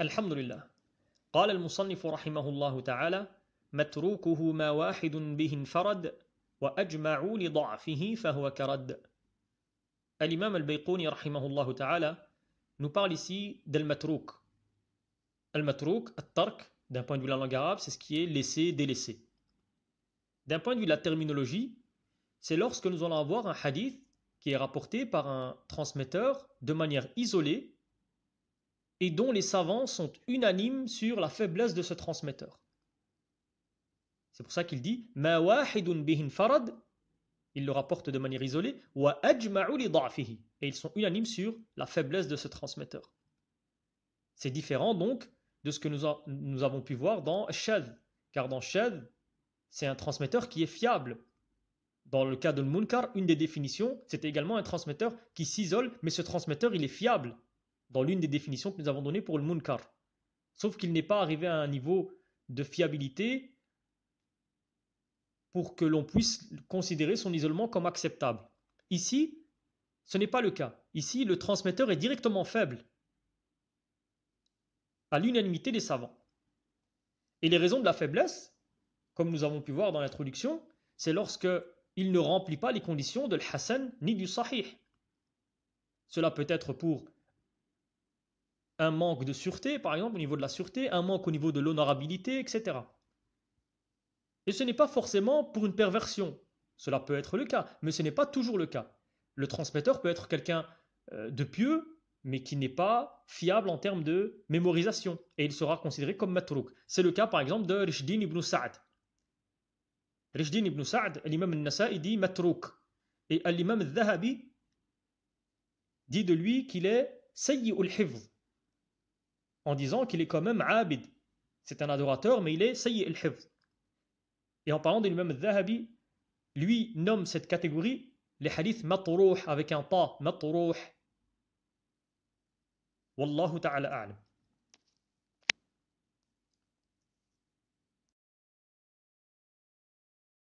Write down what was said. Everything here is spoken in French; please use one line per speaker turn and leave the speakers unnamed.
الحمد لله. قال المصنف رحمه الله تعالى: متروكه ما واحد به انفرد وأجمعوا لضعفه فهو كرد. L'imam al-Bayquni rahimahullah ta'ala nous parle ici d'al-matrouk. Al-matrouk, at-tark, d'un point de vue de la langue arabe, c'est ce qui est laissé, délaissé. D'un point de vue de la terminologie, c'est lorsque nous allons avoir un hadith qui est rapporté par un transmetteur de manière isolée et dont les savants sont unanimes sur la faiblesse de ce transmetteur. C'est pour ça qu'il dit Ma wahidun bihin farad, il le rapporte de manière isolée, wa ajma'u li da'fihi, et ils sont unanimes sur la faiblesse de ce transmetteur. C'est différent donc de ce que nous avons pu voir dans Shadh, car dans Shadh, c'est un transmetteur qui est fiable. Dans le cas de Munkar, une des définitions, c'est également un transmetteur qui s'isole, mais ce transmetteur, il est fiable, dans l'une des définitions que nous avons données pour le Munkar. Sauf qu'il n'est pas arrivé à un niveau de fiabilité pour que l'on puisse considérer son isolement comme acceptable. Ici, ce n'est pas le cas. Ici, le transmetteur est directement faible, à l'unanimité des savants. Et les raisons de la faiblesse, comme nous avons pu voir dans l'introduction, c'est lorsque il ne remplit pas les conditions de l'Hassan ni du Sahih. Cela peut être pour un manque de sûreté, par exemple, au niveau de la sûreté, un manque au niveau de l'honorabilité, etc. Et ce n'est pas forcément pour une perversion. Cela peut être le cas, mais ce n'est pas toujours le cas. Le transmetteur peut être quelqu'un de pieux, mais qui n'est pas fiable en termes de mémorisation, et il sera considéré comme matrouk. C'est le cas par exemple de Rishdin ibn Sa'd. Rishdin ibn Sa'd, l'imam al-Nasa'i dit matrouk, et l'imam al-Dhahabi dit de lui qu'il est sayyi'ul hifz, en disant qu'il est quand même abid. C'est un adorateur, mais il est sayyi'ul hifz. Et en parlant de l'imam al-Dhahabi, lui nomme cette catégorie les hadiths matrouh avec un ta, matrouh. Wallahu ta'ala a'lam.